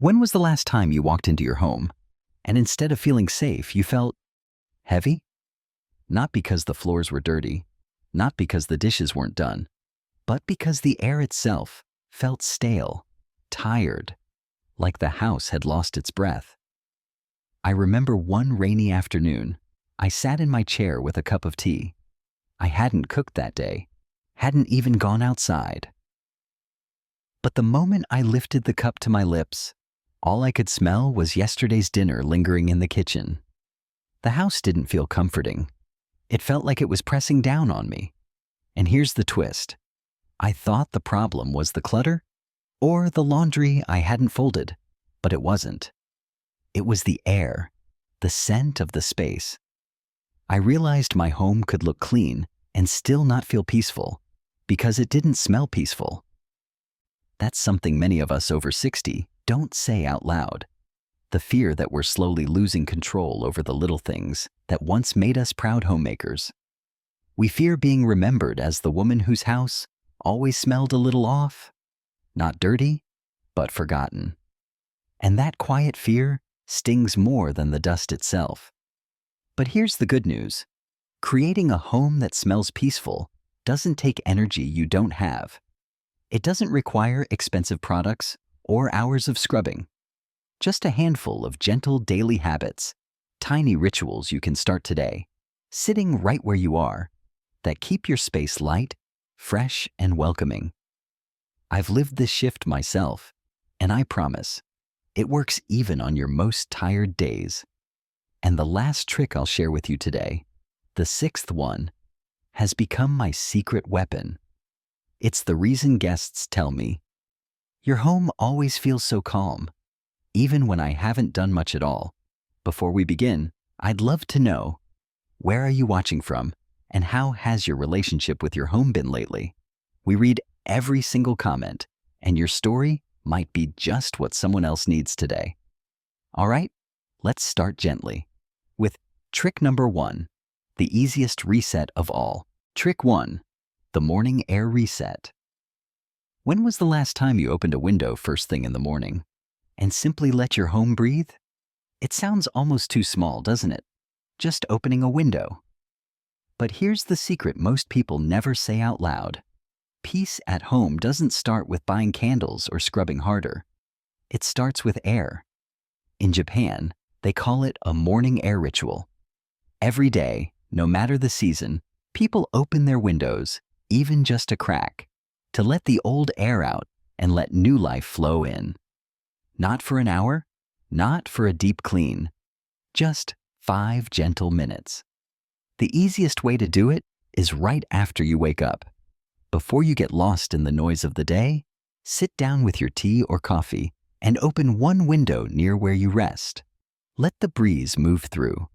When was the last time you walked into your home and instead of feeling safe, you felt heavy? Not because the floors were dirty, not because the dishes weren't done, but because the air itself felt stale, tired, like the house had lost its breath. I remember one rainy afternoon, I sat in my chair with a cup of tea. I hadn't cooked that day, hadn't even gone outside. But the moment I lifted the cup to my lips, all I could smell was yesterday's dinner lingering in the kitchen. The house didn't feel comforting. It felt like it was pressing down on me. And here's the twist. I thought the problem was the clutter or the laundry I hadn't folded, but it wasn't. It was the air, the scent of the space. I realized my home could look clean and still not feel peaceful because it didn't smell peaceful. That's something many of us over 60 don't say out loud. The fear that we're slowly losing control over the little things that once made us proud homemakers. We fear being remembered as the woman whose house always smelled a little off, not dirty, but forgotten. And that quiet fear stings more than the dust itself. But here's the good news. Creating a home that smells peaceful doesn't take energy you don't have. It doesn't require expensive products or hours of scrubbing. Just a handful of gentle daily habits, tiny rituals you can start today, sitting right where you are, that keep your space light, fresh, and welcoming. I've lived this shift myself, and I promise, it works even on your most tired days. And the last trick I'll share with you today, the sixth one, has become my secret weapon. It's the reason guests tell me, "Your home always feels so calm," even when I haven't done much at all. Before we begin, I'd love to know, where are you watching from, and how has your relationship with your home been lately? We read every single comment, and your story might be just what someone else needs today. All right, let's start gently with trick number 1, the easiest reset of all. Trick 1, the morning air reset. When was the last time you opened a window first thing in the morning and simply let your home breathe? It sounds almost too small, doesn't it? Just opening a window. But here's the secret most people never say out loud. Peace at home doesn't start with buying candles or scrubbing harder. It starts with air. In Japan, they call it a morning air ritual. Every day, no matter the season, people open their windows, even just a crack, to let the old air out and let new life flow in. Not for an hour, not for a deep clean, just 5 gentle minutes. The easiest way to do it is right after you wake up. Before you get lost in the noise of the day, sit down with your tea or coffee and open one window near where you rest. Let the breeze move through.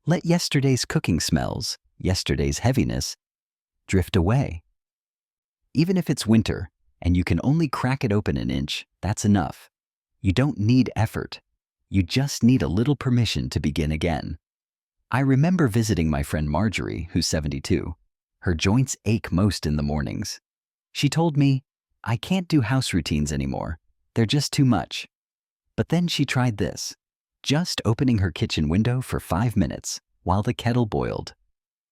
Let yesterday's cooking smells, yesterday's heaviness, drift away. Even if it's winter and you can only crack it open an inch, that's enough. You don't need effort. You just need a little permission to begin again. I remember visiting my friend Marjorie, who's 72. Her joints ache most in the mornings. She told me, "I can't do house routines anymore. They're just too much." But then she tried this, just opening her kitchen window for 5 minutes while the kettle boiled.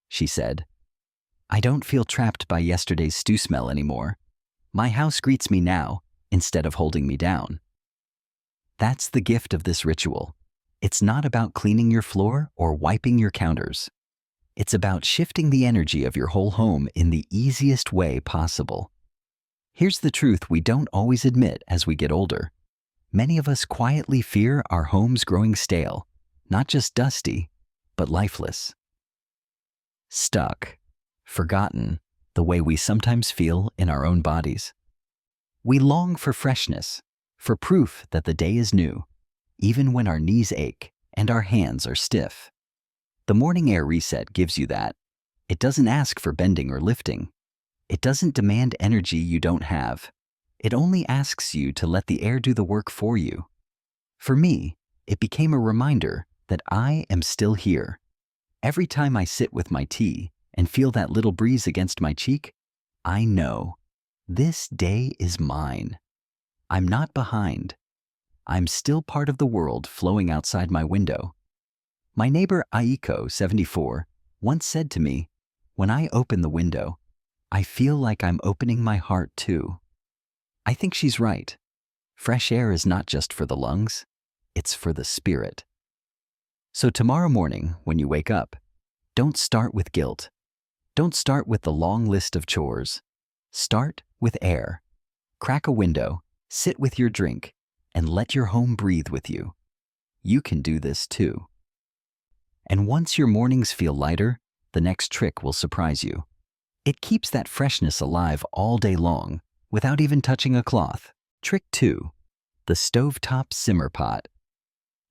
She said, "I don't feel trapped by yesterday's stew smell anymore. My house greets me now instead of holding me down." That's the gift of this ritual. It's not about cleaning your floor or wiping your counters. It's about shifting the energy of your whole home in the easiest way possible. Here's the truth we don't always admit as we get older. Many of us quietly fear our homes growing stale, not just dusty, but lifeless. Stuck, forgotten, the way we sometimes feel in our own bodies. We long for freshness, for proof that the day is new, even when our knees ache and our hands are stiff. The morning air reset gives you that. It doesn't ask for bending or lifting. It doesn't demand energy you don't have. It only asks you to let the air do the work for you. For me, it became a reminder that I am still here. Every time I sit with my tea and feel that little breeze against my cheek, I know this day is mine. I'm not behind. I'm still part of the world flowing outside my window. My neighbor Aiko, 74, once said to me, "When I open the window, I feel like I'm opening my heart too." I think she's right. Fresh air is not just for the lungs, it's for the spirit. So tomorrow morning, when you wake up, don't start with guilt. Don't start with the long list of chores. Start with air. Crack a window, sit with your drink, and let your home breathe with you. You can do this too. And once your mornings feel lighter, the next trick will surprise you. It keeps that freshness alive all day long without even touching a cloth. Trick 2. The stovetop simmer pot.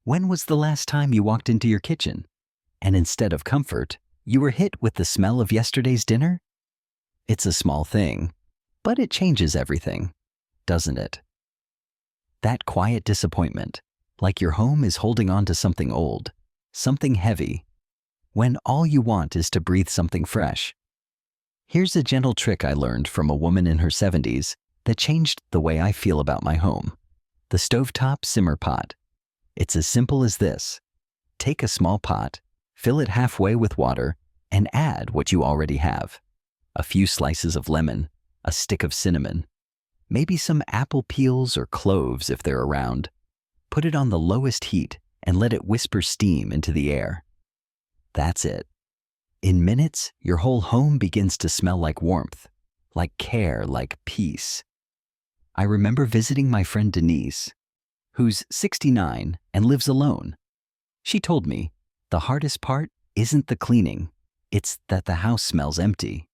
When was the last time you walked into your kitchen and instead of comfort, you were hit with the smell of yesterday's dinner? It's a small thing, but it changes everything, doesn't it? That quiet disappointment, like your home is holding on to something old, something heavy, when all you want is to breathe something fresh. Here's a gentle trick I learned from a woman in her 70s that changed the way I feel about my home. The stovetop simmer pot. It's as simple as this. Take a small pot, fill it halfway with water, and add what you already have. A few slices of lemon, a stick of cinnamon, maybe some apple peels or cloves if they're around. Put it on the lowest heat and let it whisper steam into the air. That's it. In minutes, your whole home begins to smell like warmth, like care, like peace. I remember visiting my friend Denise, who's 69 and lives alone. She told me, the hardest part isn't the cleaning, it's that the house smells empty.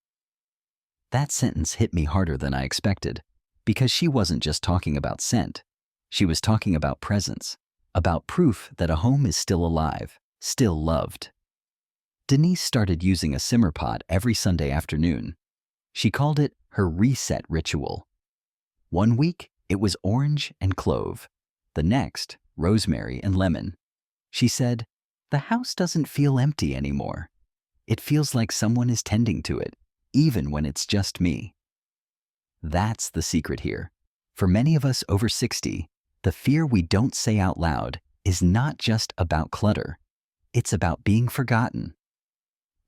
That sentence hit me harder than I expected, because she wasn't just talking about scent. She was talking about presence, about proof that a home is still alive, still loved. Denise started using a simmer pot every Sunday afternoon. She called it her reset ritual. One week, it was orange and clove. The next, rosemary and lemon. She said, "The house doesn't feel empty anymore. It feels like someone is tending to it, even when it's just me." That's the secret here. For many of us over 60, the fear we don't say out loud is not just about clutter. It's about being forgotten.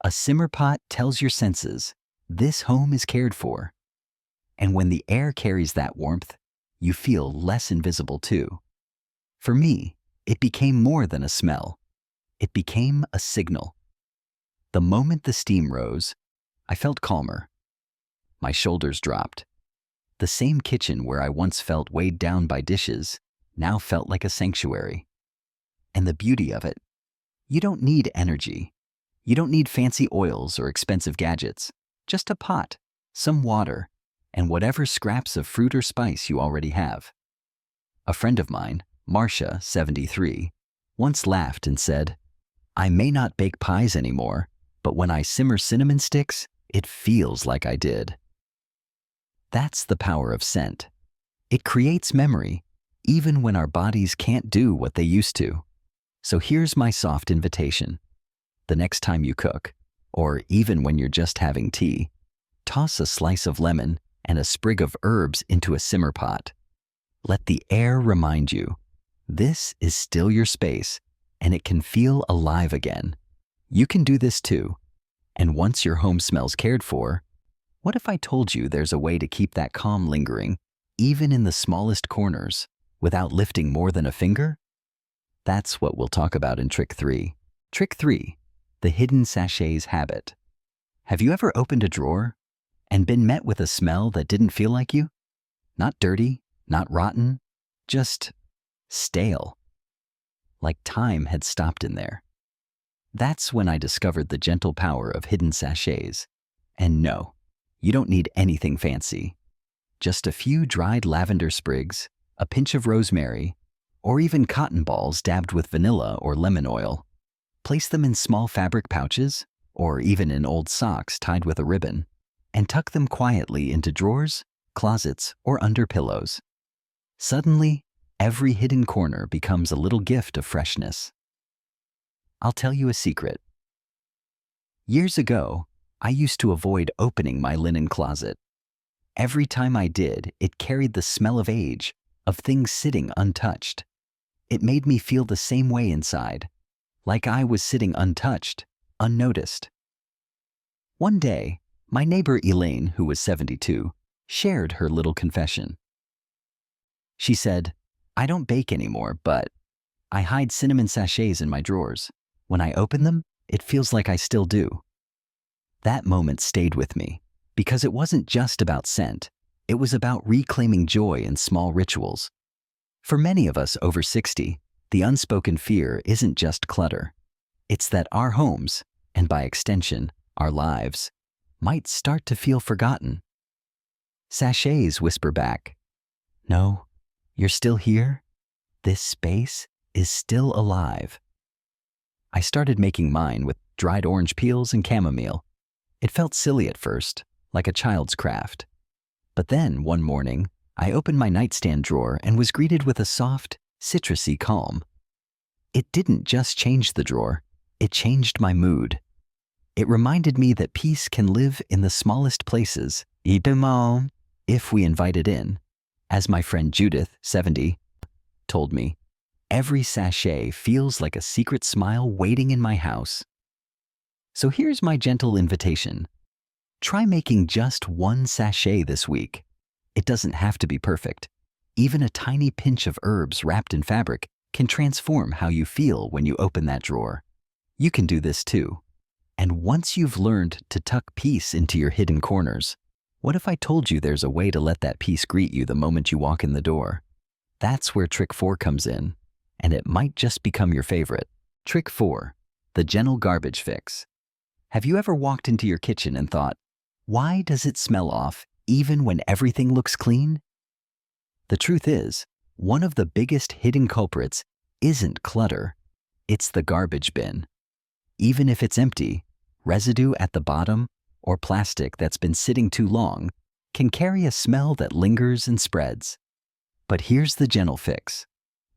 A simmer pot tells your senses, this home is cared for. And when the air carries that warmth, you feel less invisible too. For me, it became more than a smell. It became a signal. The moment the steam rose, I felt calmer. My shoulders dropped. The same kitchen where I once felt weighed down by dishes now felt like a sanctuary. And the beauty of it, you don't need energy. You don't need fancy oils or expensive gadgets. Just a pot, some water, and whatever scraps of fruit or spice you already have. A friend of mine, Marcia, 73, once laughed and said, "I may not bake pies anymore, but when I simmer cinnamon sticks, it feels like I did." That's the power of scent. It creates memory, even when our bodies can't do what they used to. So here's my soft invitation. The next time you cook, or even when you're just having tea, toss a slice of lemon and a sprig of herbs into a simmer pot. Let the air remind you, this is still your space, and it can feel alive again. You can do this too. And once your home smells cared for, what if I told you there's a way to keep that calm lingering, even in the smallest corners, without lifting more than a finger? That's what we'll talk about in Trick 3. Trick 3, the Hidden Sachets Habit. Have you ever opened a drawer and been met with a smell that didn't feel like you? Not dirty, not rotten, just stale. Like time had stopped in there. That's when I discovered the gentle power of hidden sachets. And no, you don't need anything fancy. Just a few dried lavender sprigs, a pinch of rosemary, or even cotton balls dabbed with vanilla or lemon oil. Place them in small fabric pouches, or even in old socks tied with a ribbon, and tuck them quietly into drawers, closets, or under pillows. Suddenly, every hidden corner becomes a little gift of freshness. I'll tell you a secret. Years ago, I used to avoid opening my linen closet. Every time I did, it carried the smell of age, of things sitting untouched. It made me feel the same way inside, like I was sitting untouched, unnoticed. One day, my neighbor Elaine, who was 72, shared her little confession. She said, "I don't bake anymore, but I hide cinnamon sachets in my drawers. When I open them, it feels like I still do." That moment stayed with me because it wasn't just about scent. It was about reclaiming joy in small rituals. For many of us over 60, the unspoken fear isn't just clutter. It's that our homes, and by extension, our lives, might start to feel forgotten. Sachets whisper back, "No, you're still here. This space is still alive." I started making mine with dried orange peels and chamomile. It felt silly at first, like a child's craft. But then, one morning, I opened my nightstand drawer and was greeted with a soft, citrusy calm. It didn't just change the drawer, it changed my mood. It reminded me that peace can live in the smallest places, even if we invite it in. As my friend Judith, 70, told me, every sachet feels like a secret smile waiting in my house. So here's my gentle invitation. Try making just one sachet this week. It doesn't have to be perfect. Even a tiny pinch of herbs wrapped in fabric can transform how you feel when you open that drawer. You can do this too. And once you've learned to tuck peace into your hidden corners, what if I told you there's a way to let that peace greet you the moment you walk in the door? That's where trick 4 comes in, and it might just become your favorite. Trick 4, the gentle garbage fix. Have you ever walked into your kitchen and thought, why does it smell off even when everything looks clean? The truth is, one of the biggest hidden culprits isn't clutter, it's the garbage bin. Even if it's empty, residue at the bottom or plastic that's been sitting too long can carry a smell that lingers and spreads. But here's the gentle fix.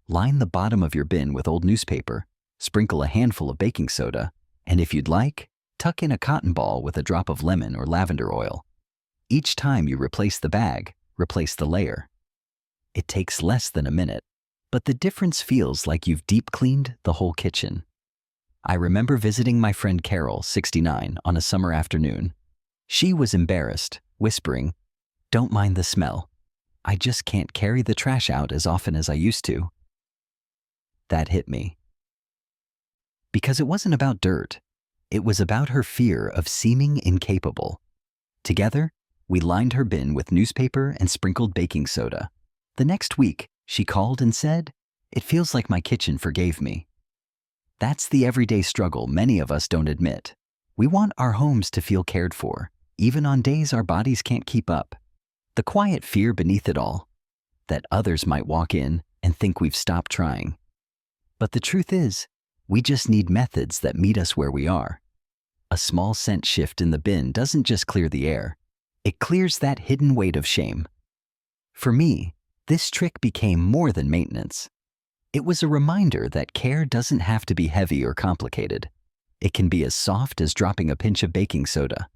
Line the bottom of your bin with old newspaper, sprinkle a handful of baking soda, and if you'd like, tuck in a cotton ball with a drop of lemon or lavender oil. Each time you replace the bag, replace the layer. It takes less than a minute, but the difference feels like you've deep cleaned the whole kitchen. I remember visiting my friend Carol, 69, on a summer afternoon. She was embarrassed, whispering, "Don't mind the smell. I just can't carry the trash out as often as I used to." That hit me. Because it wasn't about dirt. It was about her fear of seeming incapable. Together, we lined her bin with newspaper and sprinkled baking soda. The next week, she called and said, "It feels like my kitchen forgave me." That's the everyday struggle many of us don't admit. We want our homes to feel cared for, even on days our bodies can't keep up. The quiet fear beneath it all, that others might walk in and think we've stopped trying. But the truth is, we just need methods that meet us where we are. A small scent shift in the bin doesn't just clear the air, it clears that hidden weight of shame. For me, this trick became more than maintenance. It was a reminder that care doesn't have to be heavy or complicated. It can be as soft as dropping a pinch of baking soda.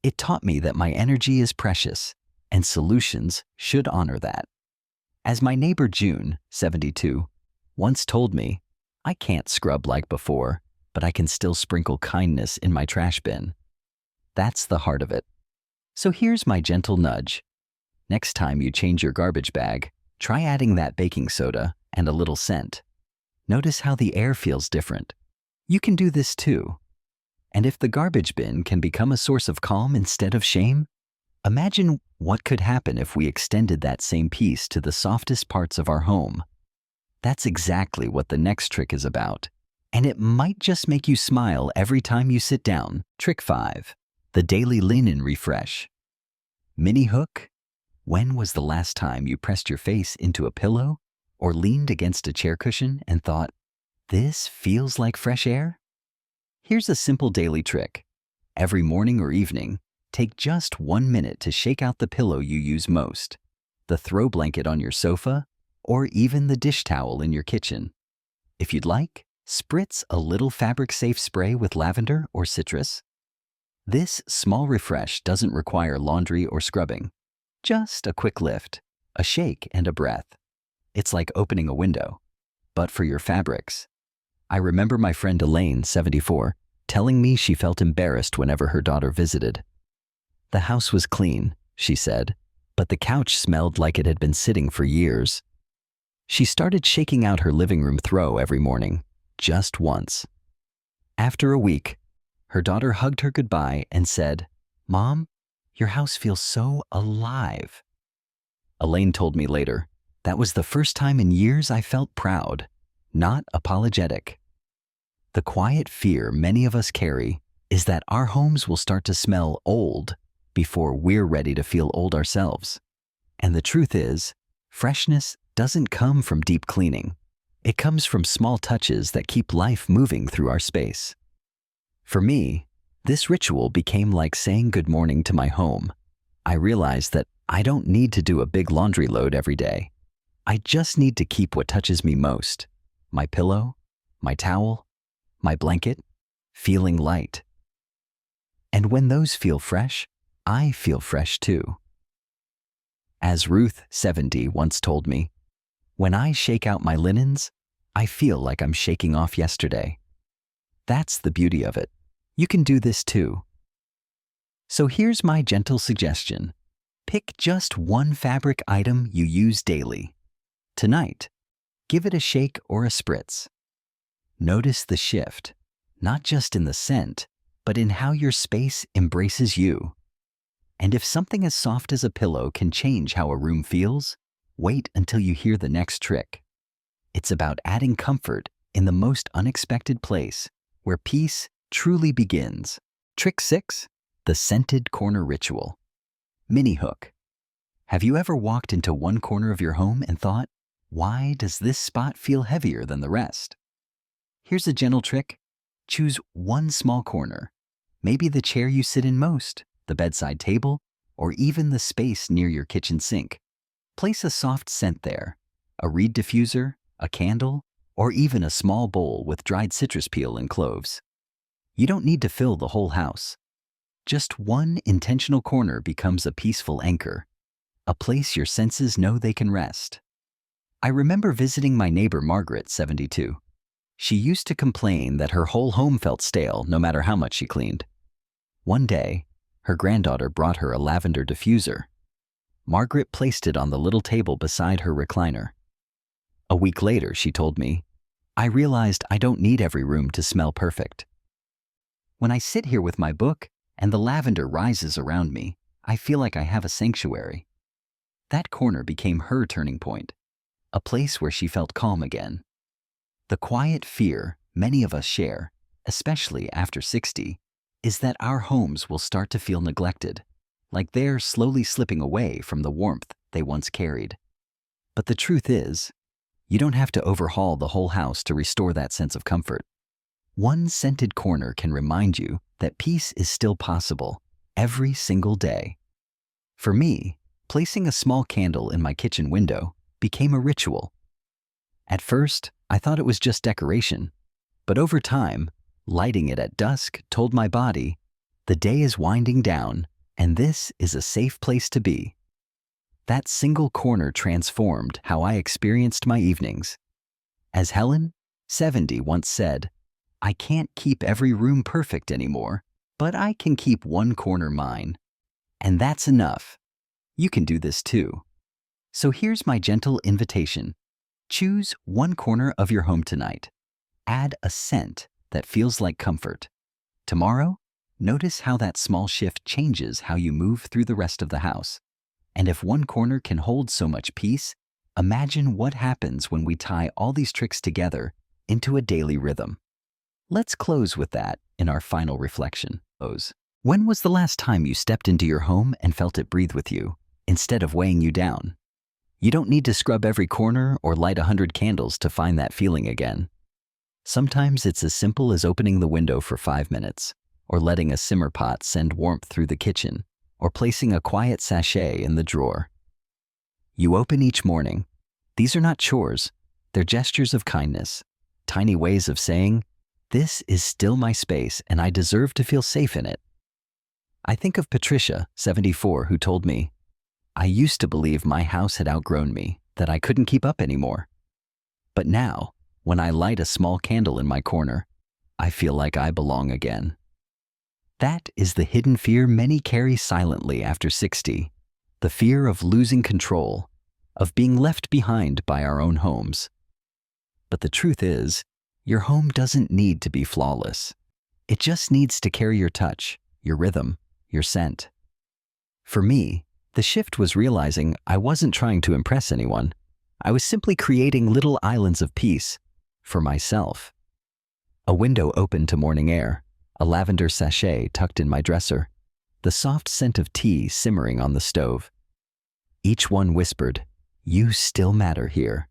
It taught me that my energy is precious, and solutions should honor that. As my neighbor June, 72, once told me, I can't scrub like before, but I can still sprinkle kindness in my trash bin. That's the heart of it. So here's my gentle nudge. Next time you change your garbage bag, try adding that baking soda and a little scent. Notice how the air feels different. You can do this too. And if the garbage bin can become a source of calm instead of shame, imagine what could happen if we extended that same peace to the softest parts of our home. That's exactly what the next trick is about. And it might just make you smile every time you sit down. Trick 5, the daily linen refresh. Mini hook. When was the last time you pressed your face into a pillow or leaned against a chair cushion and thought, this feels like fresh air? Here's a simple daily trick. Every morning or evening, take just 1 minute to shake out the pillow you use most, the throw blanket on your sofa, or even the dish towel in your kitchen. If you'd like, spritz a little fabric-safe spray with lavender or citrus. This small refresh doesn't require laundry or scrubbing. Just a quick lift, a shake, and a breath. It's like opening a window. but for your fabrics. I remember my friend Elaine, 74, telling me she felt embarrassed whenever her daughter visited. The house was clean, she said, but the couch smelled like it had been sitting for years. She started shaking out her living room throw every morning, just once. After a week, her daughter hugged her goodbye and said, "Mom, your house feels so alive." Elaine told me later, that was the first time in years I felt proud, not apologetic. The quiet fear many of us carry is that our homes will start to smell old before we're ready to feel old ourselves. And the truth is, freshness doesn't come from deep cleaning. It comes from small touches that keep life moving through our space. For me, this ritual became like saying good morning to my home. I realized that I don't need to do a big laundry load every day. I just need to keep what touches me most: my pillow, my towel, my blanket, feeling light. And when those feel fresh, I feel fresh too. As Ruth, 70, once told me, when I shake out my linens, I feel like I'm shaking off yesterday. That's the beauty of it. You can do this too. So here's my gentle suggestion. Pick just one fabric item you use daily. Tonight, give it a shake or a spritz. Notice the shift, not just in the scent, but in how your space embraces you. And if something as soft as a pillow can change how a room feels, wait until you hear the next trick. It's about adding comfort in the most unexpected place, where peace truly begins. Trick 6, the scented corner ritual. Mini hook. Have you ever walked into one corner of your home and thought, why does this spot feel heavier than the rest? Here's a gentle trick. Choose one small corner, maybe the chair you sit in most, the bedside table, or even the space near your kitchen sink. Place a soft scent there, a reed diffuser, a candle, or even a small bowl with dried citrus peel and cloves. You don't need to fill the whole house. Just one intentional corner becomes a peaceful anchor, a place your senses know they can rest. I remember visiting my neighbor Margaret, 72. She used to complain that her whole home felt stale no matter how much she cleaned. One day, her granddaughter brought her a lavender diffuser. Margaret placed it on the little table beside her recliner. A week later, she told me, I realized I don't need every room to smell perfect. When I sit here with my book and the lavender rises around me, I feel like I have a sanctuary. That corner became her turning point, a place where she felt calm again. The quiet fear many of us share, especially after 60, is that our homes will start to feel neglected, like they're slowly slipping away from the warmth they once carried. But the truth is, you don't have to overhaul the whole house to restore that sense of comfort. One scented corner can remind you that peace is still possible every single day. For me, placing a small candle in my kitchen window became a ritual. At first, I thought it was just decoration, but over time, lighting it at dusk told my body, the day is winding down and this is a safe place to be. That single corner transformed how I experienced my evenings. As Helen, 70, once said, I can't keep every room perfect anymore, but I can keep one corner mine. And that's enough. You can do this too. So here's my gentle invitation. Choose one corner of your home tonight. Add a scent that feels like comfort. Tomorrow, notice how that small shift changes how you move through the rest of the house. And if one corner can hold so much peace, imagine what happens when we tie all these tricks together into a daily rhythm. Let's close with that in our final reflection. When was the last time you stepped into your home and felt it breathe with you, instead of weighing you down? You don't need to scrub every corner or light 100 candles to find that feeling again. Sometimes it's as simple as opening the window for 5 minutes, or letting a simmer pot send warmth through the kitchen, or placing a quiet sachet in the drawer. You open each morning. These are not chores, they're gestures of kindness, tiny ways of saying, this is still my space and I deserve to feel safe in it. I think of Patricia, 74, who told me, I used to believe my house had outgrown me, that I couldn't keep up anymore. But now, When I light a small candle in my corner, I feel like I belong again. That is the hidden fear many carry silently after 60. The fear of losing control, of being left behind by our own homes. But the truth is, your home doesn't need to be flawless. It just needs to carry your touch, your rhythm, your scent. For me, the shift was realizing I wasn't trying to impress anyone. I was simply creating little islands of peace for myself. A window open to morning air, a lavender sachet tucked in my dresser, the soft scent of tea simmering on the stove. Each one whispered, "You still matter here.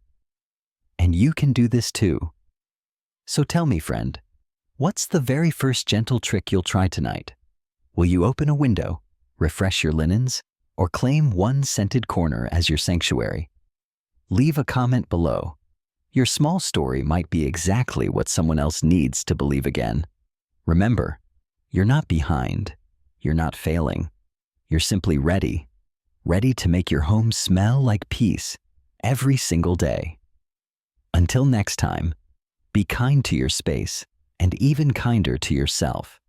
And you can do this too." So tell me, friend, what's the very first gentle trick you'll try tonight? Will you open a window, refresh your linens, or claim one scented corner as your sanctuary? Leave a comment below. Your small story might be exactly what someone else needs to believe again. Remember, you're not behind. You're not failing. You're simply ready. Ready to make your home smell like peace every single day. Until next time, be kind to your space and even kinder to yourself.